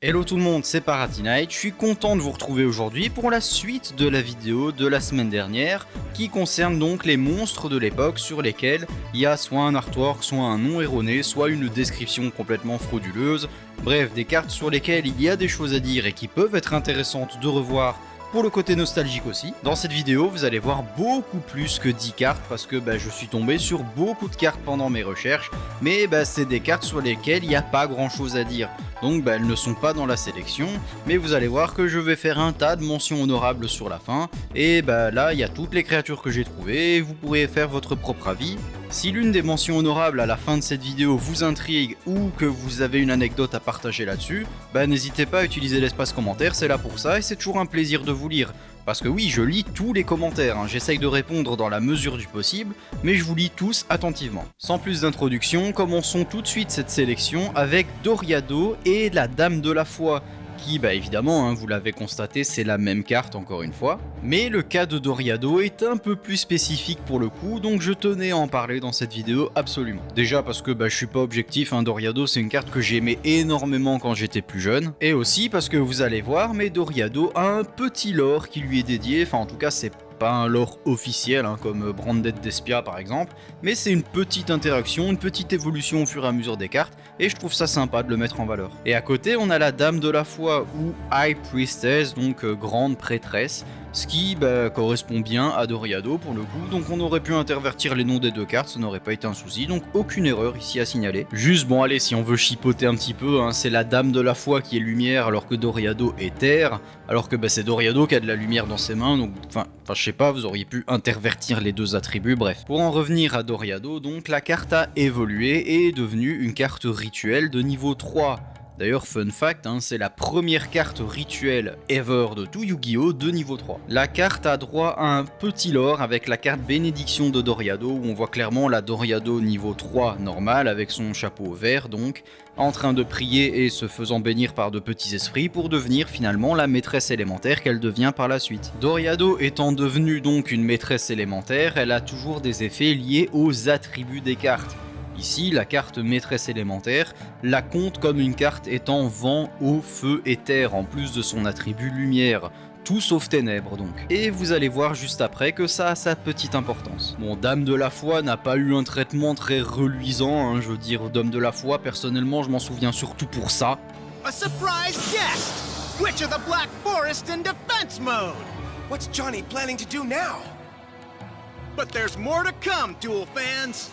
Hello tout le monde, c'est Paratinite, je suis content de vous retrouver aujourd'hui pour la suite de la vidéo de la semaine dernière qui concerne donc les monstres de l'époque sur lesquels il y a soit un artwork, soit un nom erroné, soit une description complètement frauduleuse, bref des cartes sur lesquelles il y a des choses à dire et qui peuvent être intéressantes de revoir pour le côté nostalgique aussi. Dans cette vidéo, vous allez voir beaucoup plus que 10 cartes parce que je suis tombé sur beaucoup de cartes pendant mes recherches, mais c'est des cartes sur lesquelles il n'y a pas grand chose à dire. Donc elles ne sont pas dans la sélection, mais vous allez voir que je vais faire un tas de mentions honorables sur la fin, et là il y a toutes les créatures que j'ai trouvées, et vous pourrez faire votre propre avis. Si l'une des mentions honorables à la fin de cette vidéo vous intrigue ou que vous avez une anecdote à partager là-dessus, n'hésitez pas à utiliser l'espace commentaire, c'est là pour ça et c'est toujours un plaisir de vous lire. Parce que oui, je lis tous les commentaires, j'essaye de répondre dans la mesure du possible, mais je vous lis tous attentivement. Sans plus d'introduction, commençons tout de suite cette sélection avec Doriado et la Dame de la Foi, qui évidemment, vous l'avez constaté, c'est la même carte encore une fois. Mais le cas de Doriado est un peu plus spécifique pour le coup, donc je tenais à en parler dans cette vidéo absolument. Déjà parce que je suis pas objectif, Doriado c'est une carte que j'aimais énormément quand j'étais plus jeune. Et aussi parce que vous allez voir, mais Doriado a un petit lore qui lui est dédié, enfin en tout cas c'est pas un lore officiel comme Branded Despia par exemple, mais c'est une petite interaction, une petite évolution au fur et à mesure des cartes, et je trouve ça sympa de le mettre en valeur. Et à côté on a la Dame de la Foi ou High Priestess, donc grande prêtresse, ce qui correspond bien à Doriado pour le coup, donc on aurait pu intervertir les noms des deux cartes, ça n'aurait pas été un souci, donc aucune erreur ici à signaler. Juste allez, si on veut chipoter un petit peu, c'est la Dame de la Foi qui est lumière alors que Doriado est terre, alors que c'est Doriado qui a de la lumière dans ses mains, donc enfin je sais pas, vous auriez pu intervertir les deux attributs, bref. Pour en revenir à Doriado, donc la carte a évolué et est devenue une carte rituelle de niveau 3. D'ailleurs, fun fact, c'est la première carte rituelle ever de tout Yu-Gi-Oh! De niveau 3. La carte a droit à un petit lore avec la carte Bénédiction de Doriado, où on voit clairement la Doriado niveau 3 normale, avec son chapeau vert donc, en train de prier et se faisant bénir par de petits esprits pour devenir finalement la maîtresse élémentaire qu'elle devient par la suite. Doriado étant devenue donc une maîtresse élémentaire, elle a toujours des effets liés aux attributs des cartes. Ici, la carte maîtresse élémentaire la compte comme une carte étant vent, eau, feu et terre, en plus de son attribut lumière. Tout sauf ténèbres donc. Et vous allez voir juste après que ça a sa petite importance. Bon, Dame de la Foi n'a pas eu un traitement très reluisant, je veux dire, Dame de la Foi, personnellement, je m'en souviens surtout pour ça. A surprise guest! Witch of the Black Forest in defense mode! What's Johnny planning to do now? But there's more to come, Duel fans!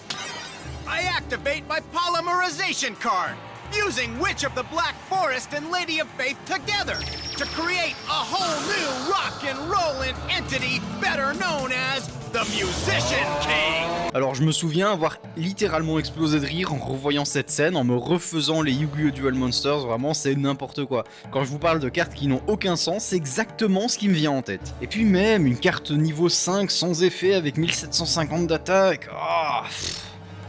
I activate my polymerization card, using Witch of the Black Forest and Lady of Faith together to create a whole new rock and rollin' entity better known as the Musician King. Alors je me souviens avoir littéralement explosé de rire en revoyant cette scène, en me refaisant les Yu-Gi-Oh! Duel Monsters, vraiment c'est n'importe quoi. Quand je vous parle de cartes qui n'ont aucun sens, c'est exactement ce qui me vient en tête. Et puis même une carte niveau 5 sans effet avec 1750 d'attaque,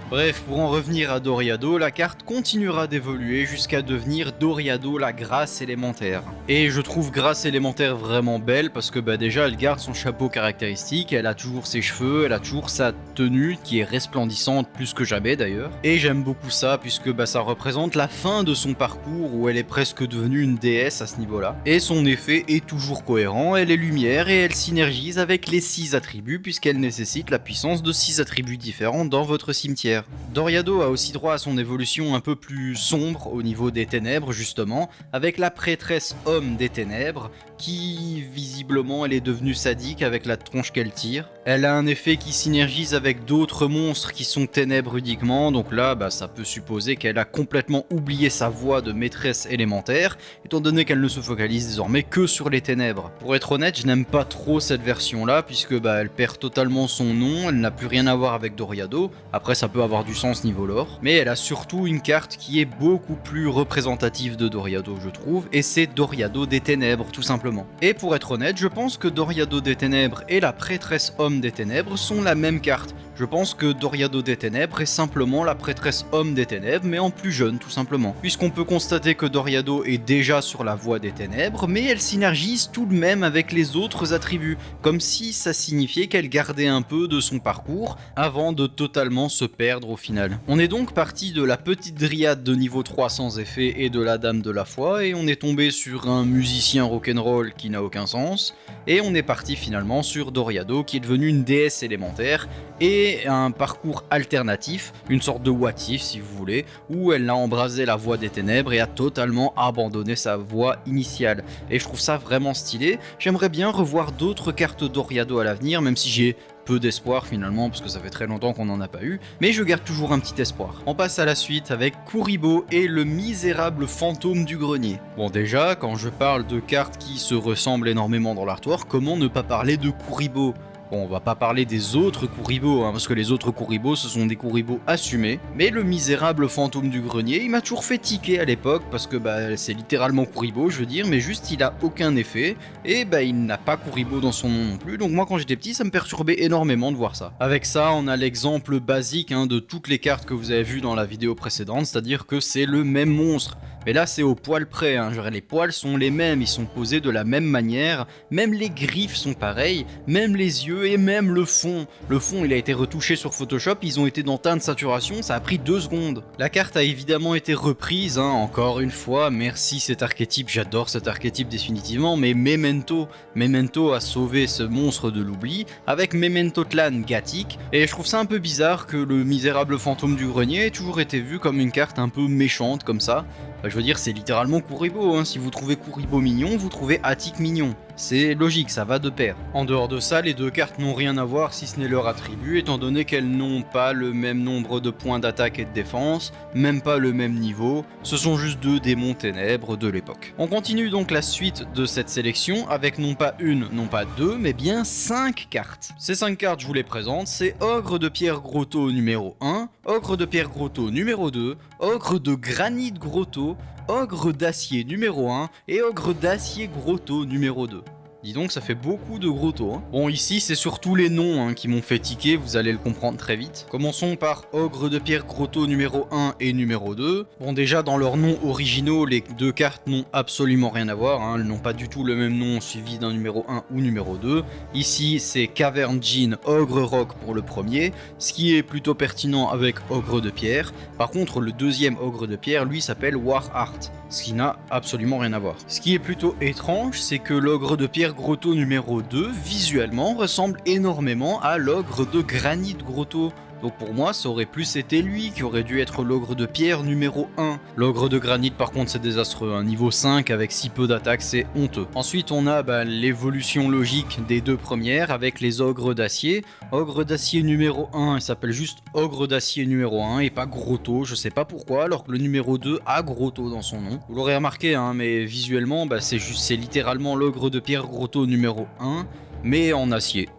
Bref, pour en revenir à Doriado, la carte continuera d'évoluer jusqu'à devenir Doriado la Grâce élémentaire. Et je trouve Grâce élémentaire vraiment belle parce que déjà elle garde son chapeau caractéristique, elle a toujours ses cheveux, elle a toujours sa tenue qui est resplendissante plus que jamais d'ailleurs. Et j'aime beaucoup ça puisque ça représente la fin de son parcours où elle est presque devenue une déesse à ce niveau-là. Et son effet est toujours cohérent, elle est lumière et elle synergise avec les 6 attributs puisqu'elle nécessite la puissance de 6 attributs différents dans votre cimetière. Doriado a aussi droit à son évolution un peu plus sombre au niveau des ténèbres justement, avec la prêtresse homme des ténèbres, qui visiblement elle est devenue sadique avec la tronche qu'elle tire. Elle a un effet qui synergise avec d'autres monstres qui sont ténèbres uniquement, donc là ça peut supposer qu'elle a complètement oublié sa voix de maîtresse élémentaire, étant donné qu'elle ne se focalise désormais que sur les ténèbres. Pour être honnête, je n'aime pas trop cette version là, puisque elle perd totalement son nom, elle n'a plus rien à voir avec Doriado, après ça peut avoir du sens niveau lore, mais elle a surtout une carte qui est beaucoup plus représentative de Doriado je trouve, et c'est Doriado des Ténèbres tout simplement. Et pour être honnête, je pense que Doriado des Ténèbres et la prêtresse homme des Ténèbres sont la même carte. Je pense que Doriado des Ténèbres est simplement la prêtresse homme des Ténèbres, mais en plus jeune tout simplement. Puisqu'on peut constater que Doriado est déjà sur la voie des Ténèbres, mais elle synergise tout de même avec les autres attributs, comme si ça signifiait qu'elle gardait un peu de son parcours avant de totalement se perdre au final. On est donc parti de la petite dryade de niveau 3 sans effet et de la dame de la foi, et on est tombé sur un musicien rock'n'roll qui n'a aucun sens, et on est parti finalement sur Doriado qui est devenue une déesse élémentaire, et un parcours alternatif, une sorte de what if si vous voulez, où elle a embrasé la voie des ténèbres et a totalement abandonné sa voie initiale. Et je trouve ça vraiment stylé. J'aimerais bien revoir d'autres cartes Doriado à l'avenir, même si j'ai peu d'espoir finalement, parce que ça fait très longtemps qu'on n'en a pas eu, mais je garde toujours un petit espoir. On passe à la suite avec Kuribo et le misérable fantôme du grenier. Bon déjà, quand je parle de cartes qui se ressemblent énormément dans l'artwork, comment ne pas parler de Kuribo ? Bon, on va pas parler des autres Kuribo, parce que les autres Kuribo, ce sont des Kuribo assumés. Mais le misérable fantôme du grenier, il m'a toujours fait tiquer à l'époque, parce que c'est littéralement Kuribo, je veux dire, mais juste il a aucun effet, et il n'a pas Kuribo dans son nom non plus, donc moi quand j'étais petit, ça me perturbait énormément de voir ça. Avec ça, on a l'exemple basique de toutes les cartes que vous avez vues dans la vidéo précédente, c'est-à-dire que c'est le même monstre. Mais là, c'est au poil près, les poils sont les mêmes, ils sont posés de la même manière, même les griffes sont pareilles, même les yeux et même le fond. Le fond, il a été retouché sur Photoshop, ils ont été dans teinte de saturation, ça a pris 2 secondes. La carte a évidemment été reprise, encore une fois, merci cet archétype, j'adore cet archétype définitivement, mais Memento a sauvé ce monstre de l'oubli avec Memento Tlan Gatik, et je trouve ça un peu bizarre que le misérable fantôme du grenier ait toujours été vu comme une carte un peu méchante comme ça. Je veux dire, c'est littéralement Kuribo, si vous trouvez Kuribo mignon, vous trouvez Attic mignon. C'est logique, ça va de pair. En dehors de ça, les deux cartes n'ont rien à voir si ce n'est leur attribut, étant donné qu'elles n'ont pas le même nombre de points d'attaque et de défense, même pas le même niveau, ce sont juste 2 démons ténèbres de l'époque. On continue donc la suite de cette sélection avec non pas une, non pas 2, mais bien 5 cartes. Ces 5 cartes, je vous les présente, c'est Ogre de Pierre Grotto numéro 1, Ogre de Pierre Grotto numéro 2, Ogre de Granit Grotto, Ogre d'acier numéro 1 et Ogre d'acier Grotto numéro 2. Dis donc, ça fait beaucoup de Grotto. Bon, ici, c'est surtout les noms qui m'ont fait tiquer, vous allez le comprendre très vite. Commençons par Ogre de Pierre Grotto numéro 1 et numéro 2. Bon, déjà, dans leurs noms originaux, les 2 cartes n'ont absolument rien à voir. Elles n'ont pas du tout le même nom suivi d'un numéro 1 ou numéro 2. Ici, c'est Cavern Jean Ogre Rock pour le premier, ce qui est plutôt pertinent avec Ogre de Pierre. Par contre, le deuxième Ogre de Pierre, lui, s'appelle War Art, ce qui n'a absolument rien à voir. Ce qui est plutôt étrange, c'est que l'Ogre de Pierre Grotto numéro 2, visuellement, ressemble énormément à l'Ogre de Granit Grotto. Donc pour moi, ça aurait plus été lui qui aurait dû être l'Ogre de Pierre numéro 1. L'Ogre de Granit, par contre, c'est désastreux. Niveau 5, avec si peu d'attaque, c'est honteux. Ensuite, on a l'évolution logique des 2 premières avec les Ogres d'Acier. Ogre d'Acier numéro 1, il s'appelle juste Ogre d'Acier numéro 1 et pas Grotto. Je sais pas pourquoi, alors que le numéro 2 a Grotto dans son nom. Vous l'aurez remarqué, mais visuellement, c'est littéralement l'Ogre de Pierre Grotto numéro 1, mais en acier.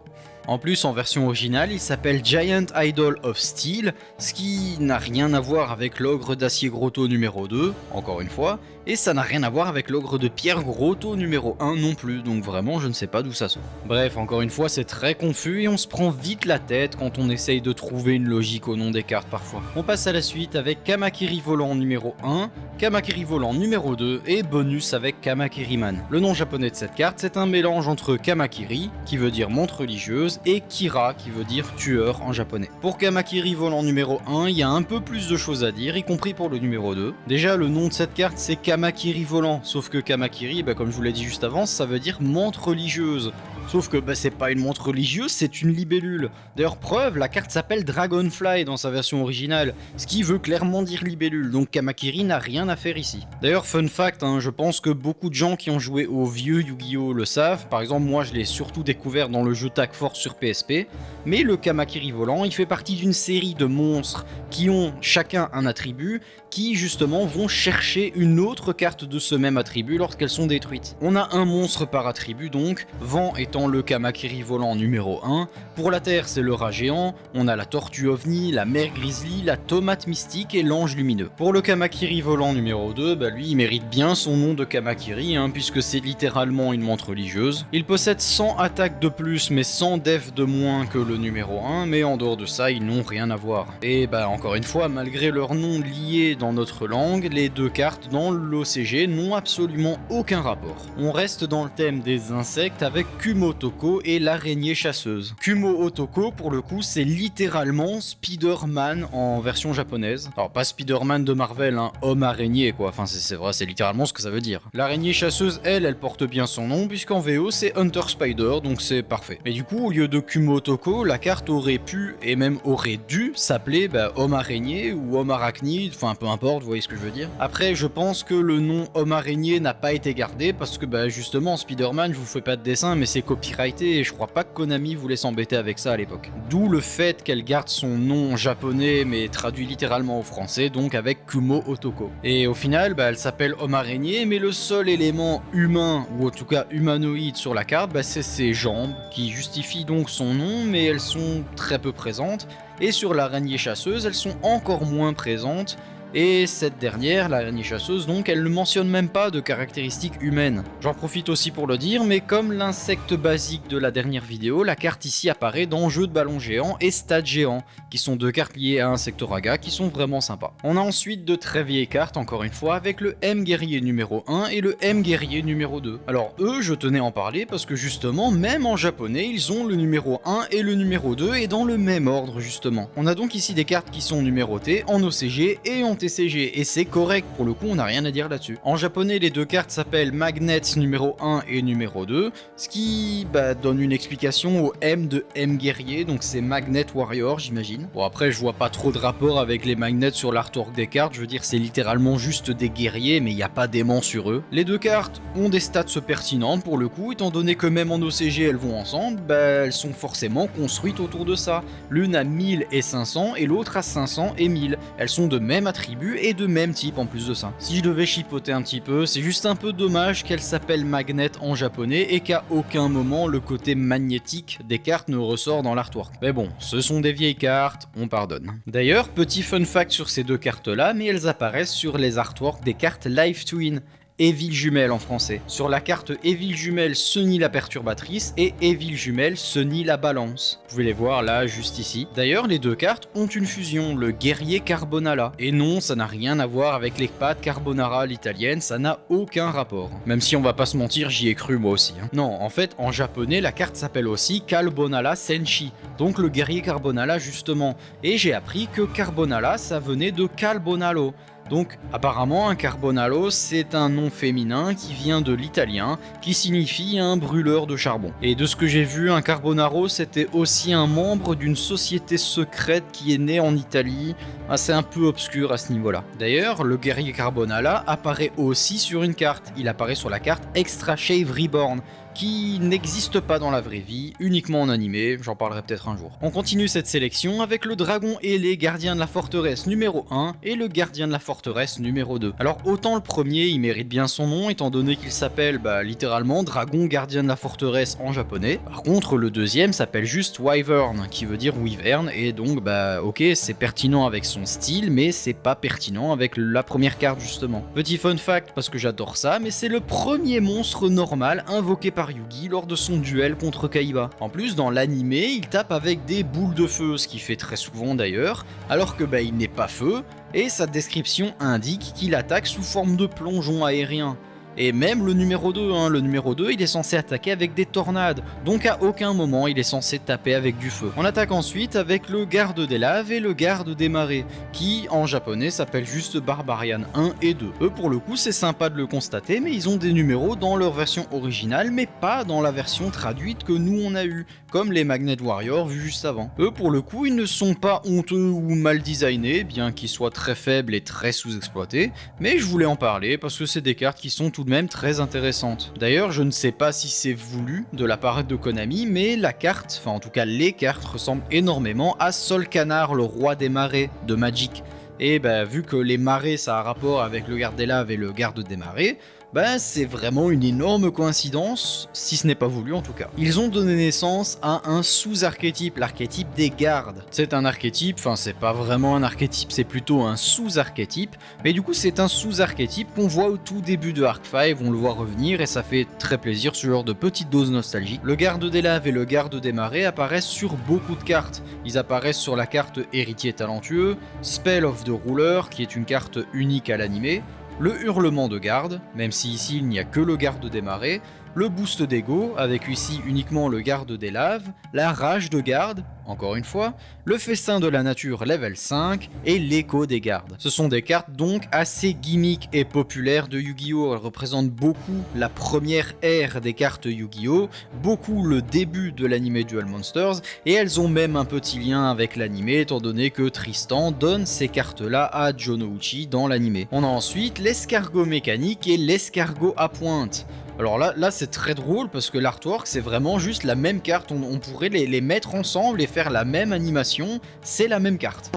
En plus, en version originale, il s'appelle Giant Idol of Steel, ce qui n'a rien à voir avec l'Ogre d'Acier Grotto numéro 2, encore une fois, et ça n'a rien à voir avec l'Ogre de Pierre Grotto numéro 1 non plus, donc vraiment je ne sais pas d'où ça sort. Bref, encore une fois, c'est très confus et on se prend vite la tête quand on essaye de trouver une logique au nom des cartes parfois. On passe à la suite avec Kamakiri Volant numéro 1, Kamakiri Volant numéro 2 et bonus avec Kamakiri Man. Le nom japonais de cette carte, c'est un mélange entre Kamakiri, qui veut dire montre religieuse, et Kira qui veut dire tueur en japonais. Pour Kamakiri Volant numéro 1, il y a un peu plus de choses à dire, y compris pour le numéro 2. Déjà, le nom de cette carte c'est Kamakiri Volant, sauf que Kamakiri, comme je vous l'ai dit juste avant, ça veut dire montre religieuse. Sauf que c'est pas une montre religieuse, c'est une libellule. D'ailleurs, preuve, la carte s'appelle Dragonfly dans sa version originale, ce qui veut clairement dire libellule, donc Kamakiri n'a rien à faire ici. D'ailleurs, fun fact, je pense que beaucoup de gens qui ont joué au vieux Yu-Gi-Oh le savent, par exemple moi je l'ai surtout découvert dans le jeu Tag Force sur PSP, mais le Kamakiri Volant, il fait partie d'une série de monstres qui ont chacun un attribut, qui justement vont chercher une autre carte de ce même attribut lorsqu'elles sont détruites. On a un monstre par attribut donc, vent étant étant le Kamakiri volant numéro 1. Pour la Terre, c'est le rat géant, on a la tortue ovni, la mer grizzly, la tomate mystique et l'ange lumineux. Pour le Kamakiri volant numéro 2, lui il mérite bien son nom de Kamakiri, puisque c'est littéralement une montre religieuse. Il possède 100 attaques de plus mais 100 def de moins que le numéro 1, mais en dehors de ça, ils n'ont rien à voir. Et encore une fois, malgré leur nom lié dans notre langue, les deux cartes dans l'OCG n'ont absolument aucun rapport. On reste dans le thème des insectes avec Kumo Otoko et l'araignée chasseuse. Kumo Otoko, pour le coup, c'est littéralement Spider-Man en version japonaise. Alors pas Spider-Man de Marvel, homme araignée quoi, enfin c'est vrai, c'est littéralement ce que ça veut dire. L'araignée chasseuse, elle porte bien son nom, puisqu'en VO c'est Hunter Spider, donc c'est parfait. Et du coup, au lieu de Kumo Otoko, la carte aurait pu, et même aurait dû, s'appeler Homme Araignée ou Homme Arachnide, enfin peu importe, vous voyez ce que je veux dire. Après, je pense que le nom Homme Araignée n'a pas été gardé, parce que justement, Spider-Man, je vous fais pas de dessin, mais c'est copyrighté, et je crois pas que Konami voulait s'embêter avec ça à l'époque. D'où le fait qu'elle garde son nom japonais, mais traduit littéralement au français, donc avec Kumo Otoko. Et au final, elle s'appelle Homme Araignée, mais le seul élément humain, ou en tout cas humanoïde sur la carte, c'est ses jambes, qui justifient donc son nom, mais elles sont très peu présentes. Et sur l'araignée chasseuse, elles sont encore moins présentes. Et cette dernière, l'araignée chasseuse, donc, elle ne mentionne même pas de caractéristiques humaines. J'en profite aussi pour le dire, mais comme l'insecte basique de la dernière vidéo, la carte ici apparaît dans Jeu de ballon géant et Stade géant, qui sont deux cartes liées à Insectoraga qui sont vraiment sympas. On a ensuite de très vieilles cartes, encore une fois, avec le M guerrier numéro 1 et le M guerrier numéro 2. Alors eux, je tenais à en parler parce que justement, même en japonais, ils ont le numéro 1 et le numéro 2 et dans le même ordre justement. On a donc ici des cartes qui sont numérotées en OCG et en TCG, et c'est correct, pour le coup on n'a rien à dire là-dessus. En japonais, les deux cartes s'appellent Magnet numéro 1 et numéro 2, ce qui donne une explication au M de M guerrier, donc c'est Magnet Warrior j'imagine. Bon après je vois pas trop de rapport avec les magnets sur l'artwork des cartes, je veux dire c'est littéralement juste des guerriers mais il n'y a pas d'aimant sur eux. Les deux cartes ont des stats pertinentes pour le coup, étant donné que même en OCG elles vont ensemble, elles sont forcément construites autour de ça. L'une à 1000 et 500 et l'autre à 500 et 1000. Elles sont de même attribut et de même type en plus de ça. Si je devais chipoter un petit peu, c'est juste un peu dommage qu'elle s'appelle Magnet en japonais et qu'à aucun moment le côté magnétique des cartes ne ressort dans l'artwork. Mais bon, ce sont des vieilles cartes, on pardonne. D'ailleurs, petit fun fact sur ces deux cartes là, mais elles apparaissent sur les artworks des cartes Life Twin. Evil Jumelle en français. Sur la carte Evil Jumelle Sunny la perturbatrice et Evil Jumelle Sunny la balance. Vous pouvez les voir là, juste ici. D'ailleurs, les deux cartes ont une fusion, le guerrier Carbonala. Et non, ça n'a rien à voir avec les pattes Carbonara l'italienne, ça n'a aucun rapport. Même si on va pas se mentir, j'y ai cru moi aussi. Non, en fait, en japonais, la carte s'appelle aussi Carbonala Senshi, donc le guerrier Carbonala justement. Et j'ai appris que Carbonala, ça venait de Carbonalo. Donc apparemment un carbonalo c'est un nom féminin qui vient de l'italien qui signifie un brûleur de charbon. Et de ce que j'ai vu, un carbonaro c'était aussi un membre d'une société secrète qui est née en Italie. C'est un peu obscur à ce niveau là. D'ailleurs le guerrier Carbonala apparaît aussi sur une carte, il apparaît sur la carte Extra Shave Reborn, qui n'existe pas dans la vraie vie, uniquement en animé, j'en parlerai peut-être un jour. On continue cette sélection avec le dragon ailé gardien de la forteresse numéro 1 et le gardien de la forteresse numéro 2. Alors autant le premier il mérite bien son nom étant donné qu'il s'appelle littéralement dragon gardien de la forteresse en japonais. Par contre le deuxième s'appelle juste Wyvern qui veut dire wyvern et donc ok c'est pertinent avec son style mais c'est pas pertinent avec la première carte justement. Petit fun fact parce que j'adore ça, mais c'est le premier monstre normal invoqué par Yugi lors de son duel contre Kaiba. En plus, dans l'animé, il tape avec des boules de feu, ce qu'il fait très souvent d'ailleurs, alors que il n'est pas feu, et sa description indique qu'il attaque sous forme de plongeon aérien. Et même le numéro 2, le numéro 2 il est censé attaquer avec des tornades, donc à aucun moment il est censé taper avec du feu. On attaque ensuite avec le garde des laves et le garde des marées, qui en japonais s'appelle juste Barbarian 1 et 2. Eux pour le coup c'est sympa de le constater, mais ils ont des numéros dans leur version originale, mais pas dans la version traduite que nous on a eu, comme les Magnet Warriors vus juste avant. Eux pour le coup ils ne sont pas honteux ou mal designés, bien qu'ils soient très faibles et très sous-exploités, mais je voulais en parler parce que c'est des cartes qui sont tout de même très intéressantes. D'ailleurs je ne sais pas si c'est voulu de la part de Konami, mais la carte, enfin en tout cas les cartes ressemblent énormément à Sol Canard, le roi des marais de Magic. Et vu que les marées ça a rapport avec le garde des laves et le garde des marées, bah c'est vraiment une énorme coïncidence, si ce n'est pas voulu en tout cas. Ils ont donné naissance à un sous-archétype, l'archétype des gardes. C'est un archétype, enfin c'est pas vraiment un archétype, c'est plutôt un sous-archétype, mais du coup c'est un sous-archétype qu'on voit au tout début de Arc 5, on le voit revenir et ça fait très plaisir ce genre de petite dose nostalgique. Le garde des laves et le garde des marais apparaissent sur beaucoup de cartes. Ils apparaissent sur la carte Héritier talentueux, Spell of the Ruler qui est une carte unique à l'animé, le hurlement de garde, même si ici il n'y a que le garde des marais, le boost d'ego, avec ici uniquement le garde des laves, la rage de garde, encore une fois, le festin de la nature level 5 et l'écho des gardes. Ce sont des cartes donc assez gimmicks et populaires de Yu-Gi-Oh! Elles représentent beaucoup la première ère des cartes Yu-Gi-Oh! Beaucoup le début de l'anime Duel Monsters, et elles ont même un petit lien avec l'anime étant donné que Tristan donne ces cartes-là à Jonouchi dans l'anime. On a ensuite l'escargot mécanique et l'escargot à pointe. Alors là c'est très drôle parce que l'artwork c'est vraiment juste la même carte, on pourrait les mettre ensemble et faire la même animation, c'est la même carte.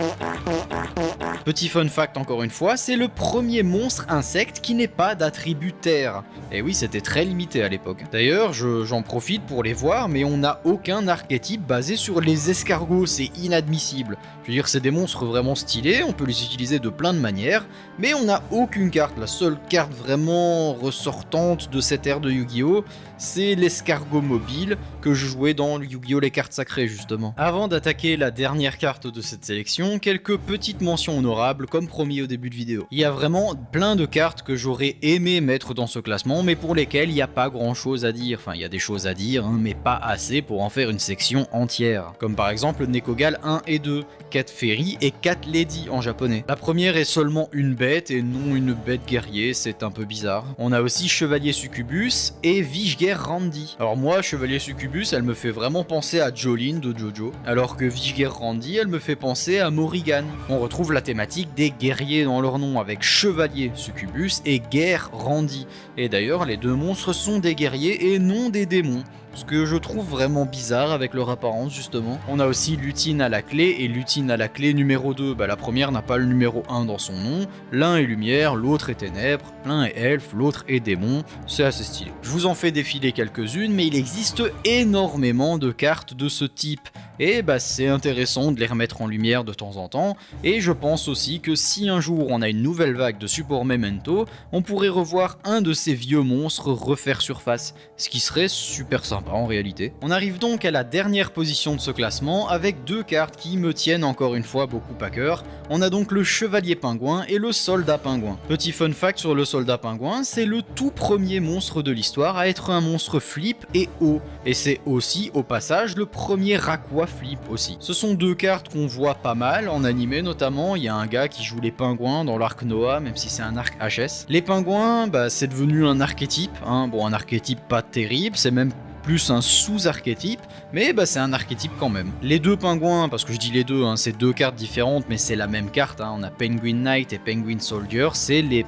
Petit fun fact encore une fois, c'est le premier monstre insecte qui n'est pas d'attribut terre. Et oui, c'était très limité à l'époque. D'ailleurs, j'en profite pour les voir, mais on n'a aucun archétype basé sur les escargots, c'est inadmissible. Je veux dire, c'est des monstres vraiment stylés, on peut les utiliser de plein de manières, mais on n'a aucune carte. La seule carte vraiment ressortante de cette ère de Yu-Gi-Oh! C'est l'escargot mobile que je jouais dans Yu-Gi-Oh! Les cartes sacrées justement. Avant d'attaquer la dernière carte de cette sélection, quelques petites mentions honorables comme promis au début de vidéo. Il y a vraiment plein de cartes que j'aurais aimé mettre dans ce classement mais pour lesquelles il n'y a pas grand chose à dire. Enfin il y a des choses à dire hein, mais pas assez pour en faire une section entière. Comme par exemple Nekogal 1 et 2, 4 Fairy et 4 Lady en japonais. La première est seulement une bête et non une bête guerrier, c'est un peu bizarre. On a aussi Chevalier Succubus et Vishger Randy. Alors moi, Chevalier Succubus, elle me fait vraiment penser à Jolene de Jojo, alors que Vishger Randy, elle me fait penser à Morrigan. On retrouve la thématique des guerriers dans leur nom avec Chevalier Succubus et Guerre Randy. Et d'ailleurs, les deux monstres sont des guerriers et non des démons. Ce que je trouve vraiment bizarre avec leur apparence justement. On a aussi Lutine à la clé et Lutine à la clé numéro 2. La première n'a pas le numéro 1 dans son nom. L'un est lumière, l'autre est ténèbres. L'un est elfe, l'autre est démon. C'est assez stylé. Je vous en fais défiler quelques-unes, mais il existe énormément de cartes de ce type. Et c'est intéressant de les remettre en lumière de temps en temps. Et je pense aussi que si un jour on a une nouvelle vague de support Memento, on pourrait revoir un de ces vieux monstres refaire surface. Ce qui serait super sympa en réalité. On arrive donc à la dernière position de ce classement avec deux cartes qui me tiennent encore une fois beaucoup à cœur. On a donc le Chevalier Pingouin et le Soldat Pingouin. Petit fun fact sur le Soldat Pingouin, c'est le tout premier monstre de l'histoire à être un monstre flip et haut. Et c'est aussi au passage le premier Aqua flip aussi. Ce sont deux cartes qu'on voit pas mal en animé notamment. Il y a un gars qui joue les pingouins dans l'arc Noah, même si c'est un arc HS. Les pingouins, c'est devenu un archétype. Bon, un archétype pas terrible, c'est même plus un sous-archétype, mais c'est un archétype quand même. Les deux pingouins, parce que je dis les deux, c'est deux cartes différentes, mais c'est la même carte, on a Penguin Knight et Penguin Soldier, c'est les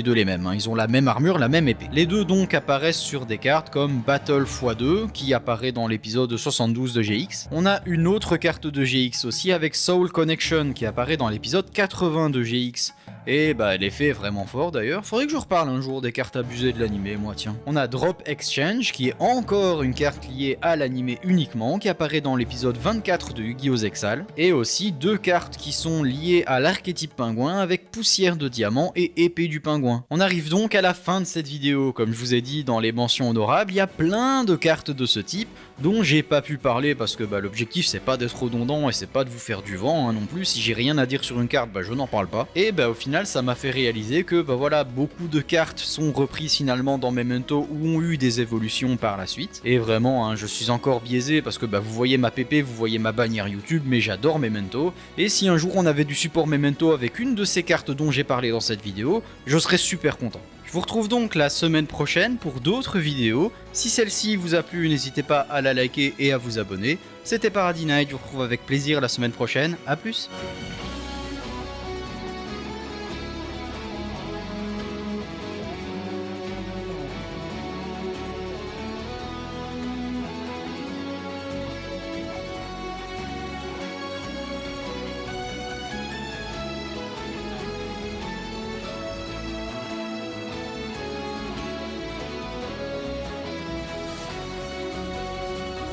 deux les mêmes, ils ont la même armure, la même épée. Les deux donc apparaissent sur des cartes comme Battle x2 qui apparaît dans l'épisode 72 de GX. On a une autre carte de GX aussi avec Soul Connection qui apparaît dans l'épisode 80 de GX. Et l'effet est vraiment fort d'ailleurs. Faudrait que je reparle un jour des cartes abusées de l'animé, moi tiens. On a Drop Exchange qui est encore une carte liée à l'animé uniquement, qui apparaît dans l'épisode 24 de Yu-Gi-Oh! Zexal. Et aussi deux cartes qui sont liées à l'archétype pingouin avec Poussière de Diamant et Épée du Pingouin. On arrive donc à la fin de cette vidéo. Comme je vous ai dit dans les mentions honorables, il y a plein de cartes de ce type dont j'ai pas pu parler parce que l'objectif c'est pas d'être redondant et c'est pas de vous faire du vent non plus. Si j'ai rien à dire sur une carte, je n'en parle pas. Et au final ça m'a fait réaliser que beaucoup de cartes sont reprises finalement dans Memento ou ont eu des évolutions par la suite. Et vraiment je suis encore biaisé parce que vous voyez ma PP, vous voyez ma bannière YouTube, mais j'adore Memento. Et si un jour on avait du support Memento avec une de ces cartes dont j'ai parlé dans cette vidéo, je serais super content. Je vous retrouve donc la semaine prochaine pour d'autres vidéos. Si celle-ci vous a plu, n'hésitez pas à la liker et à vous abonner. C'était Paradis Knight, je vous retrouve avec plaisir la semaine prochaine. A plus.